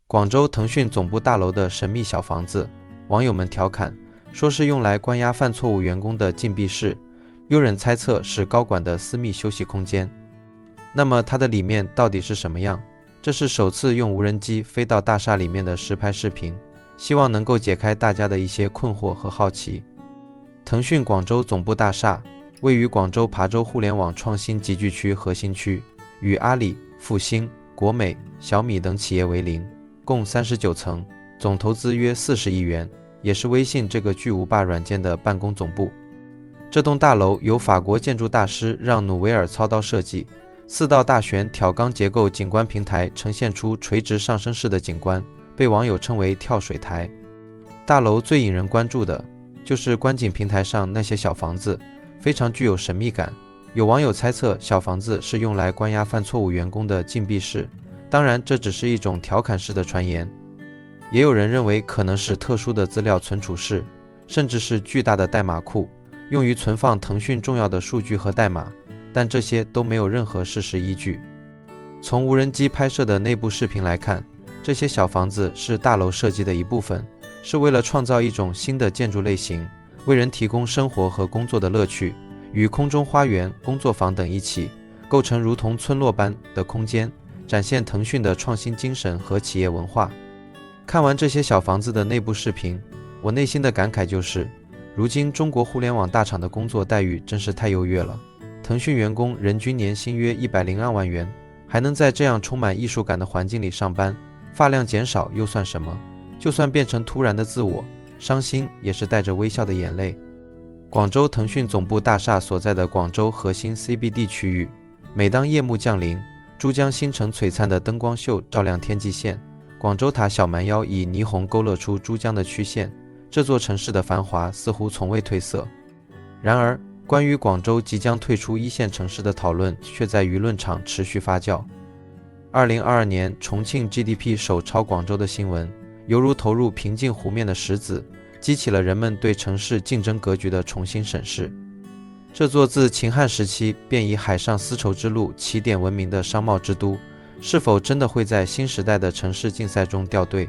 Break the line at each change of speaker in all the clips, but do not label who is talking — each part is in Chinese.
广州腾讯总部大楼的神秘小房子，网友们调侃说是用来关押犯错误员工的禁闭室，有人猜测是高管的私密休息空间。那么它的里面到底是什么样？这是首次用无人机飞到大厦里面的实拍视频，希望能够解开大家的一些困惑和好奇。腾讯广州总部大厦位于广州琶洲互联网创新集聚区核心区，与阿里、复星、国美、小米等企业为邻，共39层，总投资约40亿元，也是微信这个巨无霸软件的办公总部。这栋大楼由法国建筑大师让努维尔操刀设计，4道大旋挑钢结构景观平台呈现出垂直上升式的景观，被网友称为跳水台。大楼最引人关注的就是观景平台上那些小房子，非常具有神秘感。有网友猜测小房子是用来关押犯错误员工的禁闭室，当然这只是一种调侃式的传言。也有人认为可能是特殊的资料存储室，甚至是巨大的代码库，用于存放腾讯重要的数据和代码，但这些都没有任何事实依据。从无人机拍摄的内部视频来看，这些小房子是大楼设计的一部分，是为了创造一种新的建筑类型，为人提供生活和工作的乐趣，与空中花园、工作坊等一起，构成如同村落般的空间，展现腾讯的创新精神和企业文化。看完这些小房子的内部视频，我内心的感慨就是，如今中国互联网大厂的工作待遇真是太优越了。腾讯员工人均年薪约102万元，还能在这样充满艺术感的环境里上班，发量减少又算什么？就算变成突然的自我，伤心也是带着微笑的眼泪。广州腾讯总部大厦所在的广州核心 CBD 区域，每当夜幕降临，珠江新城璀璨的灯光秀照亮天际线，广州塔小蛮腰以霓虹勾勒出珠江的曲线，这座城市的繁华似乎从未褪色。然而，关于广州即将退出一线城市的讨论却在舆论场持续发酵。2022年重庆 GDP 首超广州的新闻，犹如投入平静湖面的石子，激起了人们对城市竞争格局的重新审视。这座自秦汉时期便以海上丝绸之路起点闻名的商贸之都，是否真的会在新时代的城市竞赛中掉队？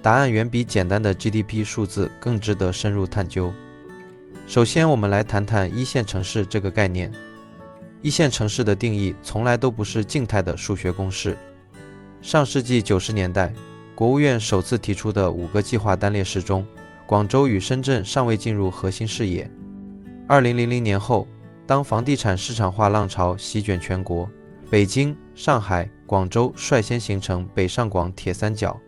答案远比简单的 GDP 数字更值得深入探究。首先，我们来谈谈一线城市这个概念。一线城市的定义从来都不是静态的数学公式。上世纪90年代，国务院首次提出的5个计划单列示中，广州与深圳尚未进入核心视野。2000年后，当房地产市场化浪潮席卷全国，北京、上海、广州率先形成北上广铁三角。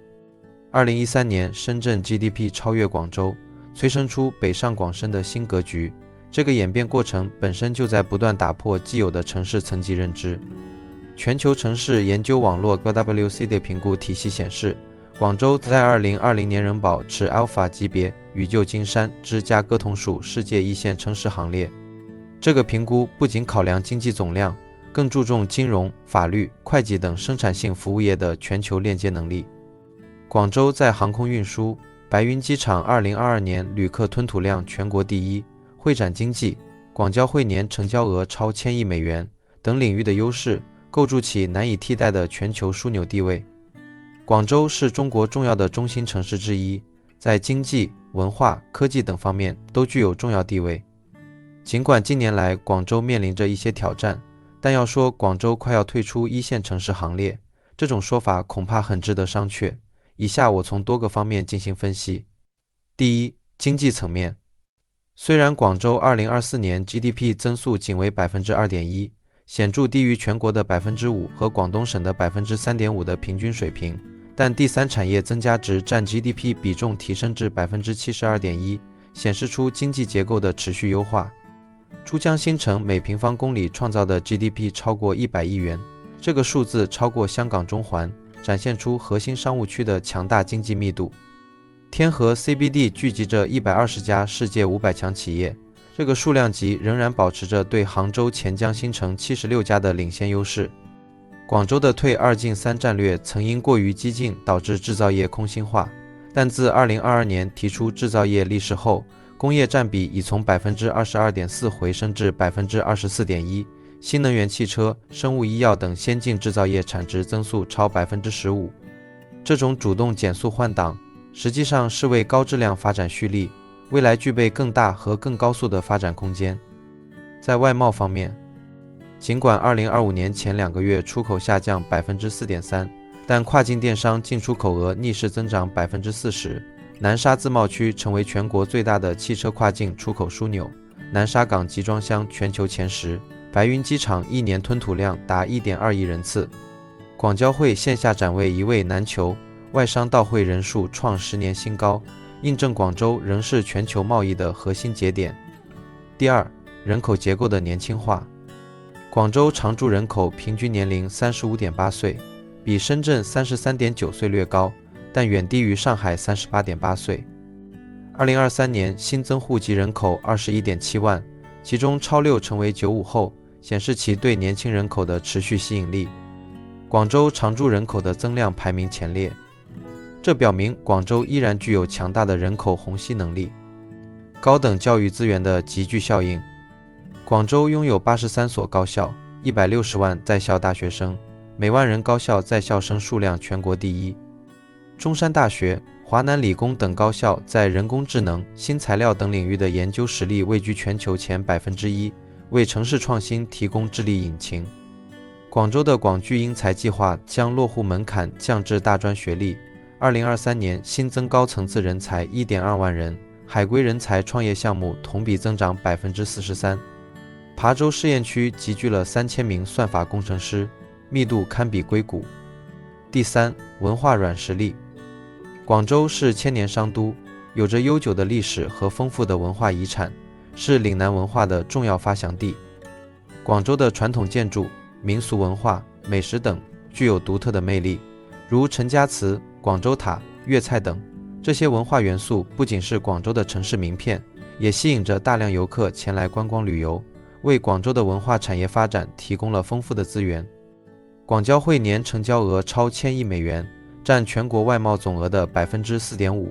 2013年，深圳 GDP 超越广州，催生出北上广深的新格局。这个演变过程本身就在不断打破既有的城市层级认知。全球城市研究网络 GWC 的评估体系显示，广州在2020年仍保持 Alpha 级别，与旧金山、芝加哥同属世界一线城市行列。这个评估不仅考量经济总量，更注重金融、法律、会计等生产性服务业的全球链接能力。广州在航空运输，白云机场2022年旅客吞吐量全国第一，会展经济，广交会年成交额超1000亿美元等领域的优势，构筑起难以替代的全球枢纽地位。广州是中国重要的中心城市之一，在经济、文化、科技等方面都具有重要地位。尽管近年来广州面临着一些挑战，但要说广州快要退出一线城市行列，这种说法恐怕很值得商榷。以下我从多个方面进行分析。第一，经济层面。虽然广州2024年 GDP 增速仅为 2.1%， 显著低于全国的 5% 和广东省的 3.5% 的平均水平，但第三产业增加值占 GDP 比重提升至 72.1%， 显示出经济结构的持续优化。珠江新城每平方公里创造的 GDP 超过100亿元，这个数字超过香港中环，展现出核心商务区的强大经济密度。天河 CBD 聚集着120家世界500强企业，这个数量级仍然保持着对杭州钱江新城76家的领先优势。广州的退2进3战略曾因过于激进导致制造业空心化，但自2022年提出制造业立誓后，工业占比已从 22.4% 回升至 24.1%， 新能源汽车、生物医药等先进制造业产值增速超 15%。这种主动减速换挡，实际上是为高质量发展蓄力，未来具备更大和更高速的发展空间。在外贸方面，尽管2025年前2个月出口下降 4.3%， 但跨境电商进出口额逆势增长 40%， 南沙自贸区成为全国最大的汽车跨境出口枢纽，南沙港集装箱全球前10，白云机场1年吞吐量达 1.2 亿人次。广交会线下展位一位难求，外商到会人数创10年新高，印证广州仍是全球贸易的核心节点。第二，人口结构的年轻化。广州常住人口平均年龄 35.8 岁，比深圳 33.9 岁略高，但远低于上海 38.8 岁。2023年新增户籍人口 21.7 万，其中超6成为95后，显示其对年轻人口的持续吸引力。广州常住人口的增量排名前列，这表明广州依然具有强大的人口虹吸能力。高等教育资源的集聚效应。广州拥有83所高校，160万在校大学生，每万人高校在校生数量全国第一。中山大学、华南理工等高校在人工智能、新材料等领域的研究实力位居全球前 1%， 为城市创新提供智力引擎。广州的广聚英才计划将落户门槛降至大专学历，2023年新增高层次人才 1.2 万人，海归人才创业项目同比增长 43%。琶洲试验区集聚了3000名算法工程师，密度堪比硅谷。第三，文化软实力。广州是千年商都，有着悠久的历史和丰富的文化遗产，是岭南文化的重要发祥地。广州的传统建筑、民俗文化、美食等具有独特的魅力，如陈家祠、广州塔、粤菜等。这些文化元素不仅是广州的城市名片，也吸引着大量游客前来观光旅游，为广州的文化产业发展提供了丰富的资源。广交会年成交额超1000亿美元，占全国外贸总额的 4.5%。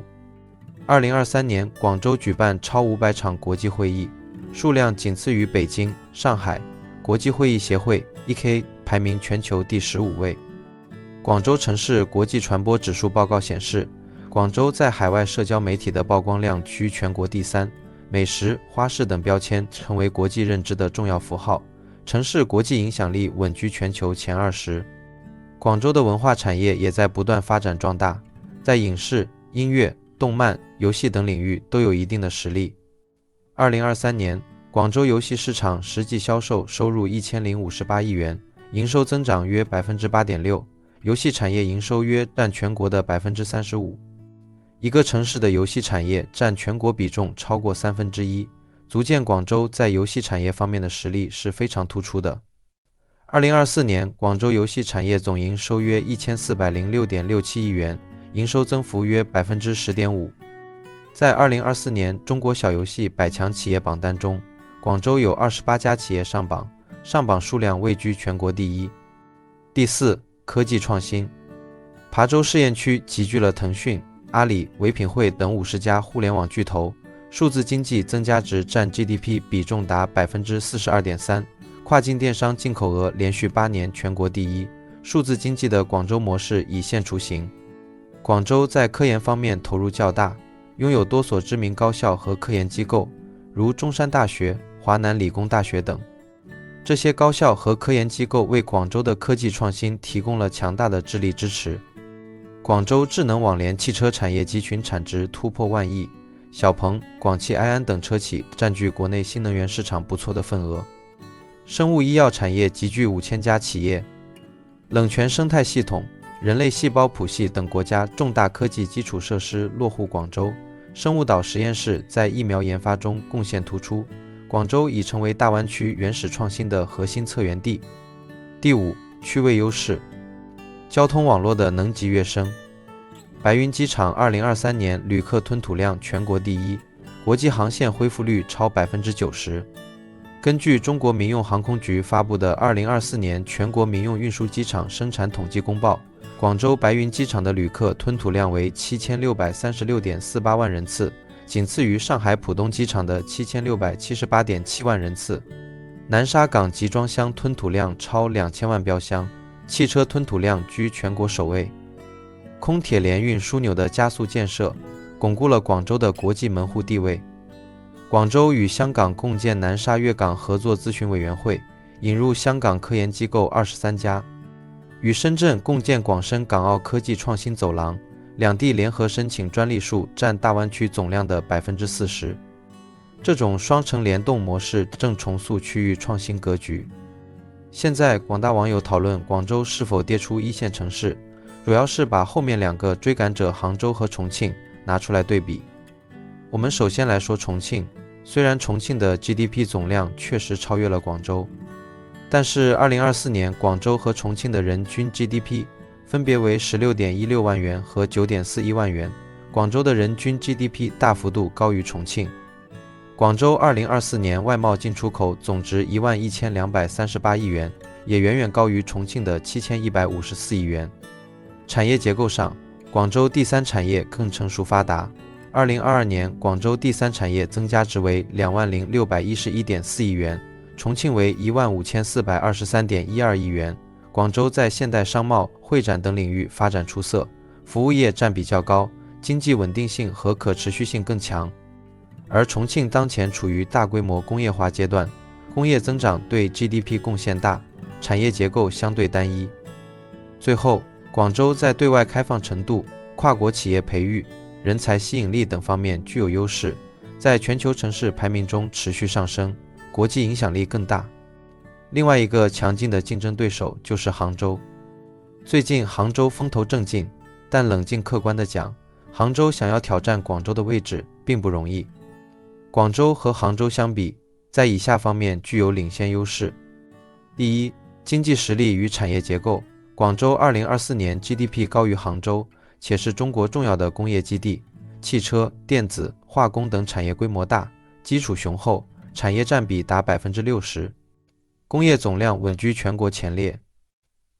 2023年，广州举办超500场国际会议，数量仅次于北京、上海。国际会议协会 EK 排名全球第15位。广州城市国际传播指数报告显示，广州在海外社交媒体的曝光量居全国第3，美食、花市等标签成为国际认知的重要符号，城市国际影响力稳居全球前20。广州的文化产业也在不断发展壮大，在影视、音乐、动漫、游戏等领域都有一定的实力。2023年，广州游戏市场实际销售收入1058亿元，营收增长约 8.6%， 游戏产业营收约占全国的 35%。一个城市的游戏产业占全国比重超过1/3，足见广州在游戏产业方面的实力是非常突出的。2024年，广州游戏产业总营收约 1406.67 亿元，营收增幅约 10.5%。在2024年中国小游戏100强企业榜单中，广州有28家企业上榜，上榜数量位居全国第一。第四，科技创新。琶洲试验区集聚了腾讯、阿里、唯品会等50家互联网巨头，数字经济增加值占 GDP 比重达 42.3%， 跨境电商进口额连续8年全国第一，数字经济的广州模式已现雏形。广州在科研方面投入较大，拥有多所知名高校和科研机构，如中山大学、华南理工大学等。这些高校和科研机构为广州的科技创新提供了强大的智力支持。广州智能网联汽车产业集群产值突破1万亿，小鹏、广汽埃安等车企占据国内新能源市场不错的份额。生物医药产业集聚5000家企业，冷泉生态系统、人类细胞谱系等国家重大科技基础设施落户广州，生物岛实验室在疫苗研发中贡献突出，广州已成为大湾区原始创新的核心策源地。第五，区位优势。交通网络的能级跃升。白云机场2023年旅客吞吐量全国第一，国际航线恢复率超 90%。根据中国民用航空局发布的2024年全国民用运输机场生产统计公报，广州白云机场的旅客吞吐量为 7636.48 万人次，仅次于上海浦东机场的 7678.7 万人次。南沙港集装箱吞吐量超2000万标箱，汽车吞吐量居全国首位。空铁联运枢纽的加速建设，巩固了广州的国际门户地位。广州与香港共建南沙粤港合作咨询委员会，引入香港科研机构23家，与深圳共建广深港澳科技创新走廊，两地联合申请专利数占大湾区总量的40%。这种双城联动模式正重塑区域创新格局。现在广大网友讨论广州是否跌出一线城市，主要是把后面两个追赶者杭州和重庆拿出来对比。我们首先来说重庆，虽然重庆的 GDP 总量确实超越了广州，但是2024年广州和重庆的人均 GDP 分别为 16.16 万元和 9.41 万元，广州的人均 GDP 大幅度高于重庆。广州2024年外贸进出口总值11238亿元，也远远高于重庆的7154亿元。产业结构上，广州第三产业更成熟发达。2022年广州第三产业增加值为20611.4亿元，重庆为15423.12亿元。广州在现代商贸、会展等领域发展出色，服务业占比较高，经济稳定性和可持续性更强。而重庆当前处于大规模工业化阶段，工业增长对 GDP 贡献大，产业结构相对单一。最后，广州在对外开放程度、跨国企业培育、人才吸引力等方面具有优势，在全球城市排名中持续上升，国际影响力更大。另外一个强劲的竞争对手就是杭州。最近杭州风头正劲，但冷静客观地讲，杭州想要挑战广州的位置并不容易。广州和杭州相比，在以下方面具有领先优势。第一，经济实力与产业结构，广州2024年 GDP 高于杭州，且是中国重要的工业基地，汽车、电子、化工等产业规模大，基础雄厚，产业占比达 60%， 工业总量稳居全国前列。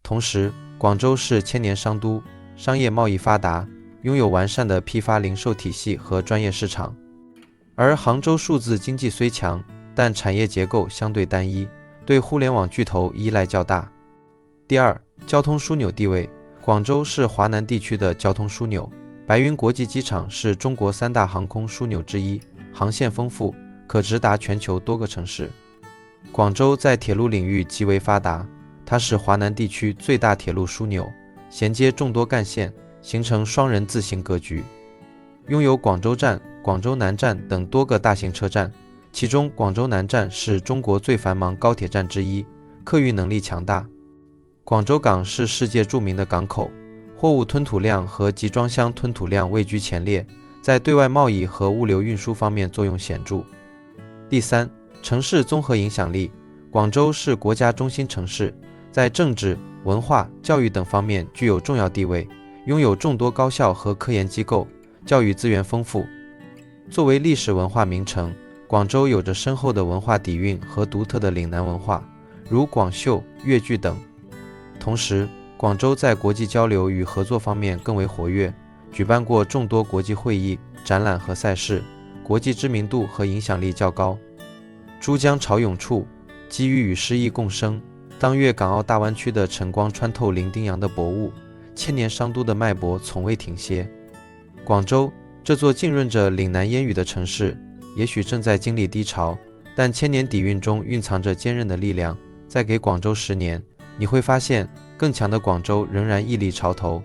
同时，广州是千年商都，商业贸易发达，拥有完善的批发零售体系和专业市场。而杭州数字经济虽强，但产业结构相对单一，对互联网巨头依赖较大。第二，交通枢纽地位，广州是华南地区的交通枢纽，白云国际机场是中国3大航空枢纽之一，航线丰富，可直达全球多个城市。广州在铁路领域极为发达，它是华南地区最大铁路枢纽，衔接众多干线，形成双人字形格局，拥有广州站、广州南站等多个大型车站，其中广州南站是中国最繁忙高铁站之一，客运能力强大。广州港是世界著名的港口，货物吞吐量和集装箱吞吐量位居前列，在对外贸易和物流运输方面作用显著。第三，城市综合影响力，广州是国家中心城市，在政治、文化、教育等方面具有重要地位，拥有众多高校和科研机构，教育资源丰富。作为历史文化名城，广州有着深厚的文化底蕴和独特的岭南文化，如广绣、粤剧等。同时，广州在国际交流与合作方面更为活跃，举办过众多国际会议、展览和赛事，国际知名度和影响力较高。珠江潮涌处，机遇与诗意共生，当粤港澳大湾区的晨光穿透伶仃洋的薄雾，千年商都的脉搏从未停歇。广州这座浸润着岭南烟雨的城市，也许正在经历低潮，但千年底蕴中蕴藏着坚韧的力量。再给广州10年，你会发现更强的广州仍然屹立潮头。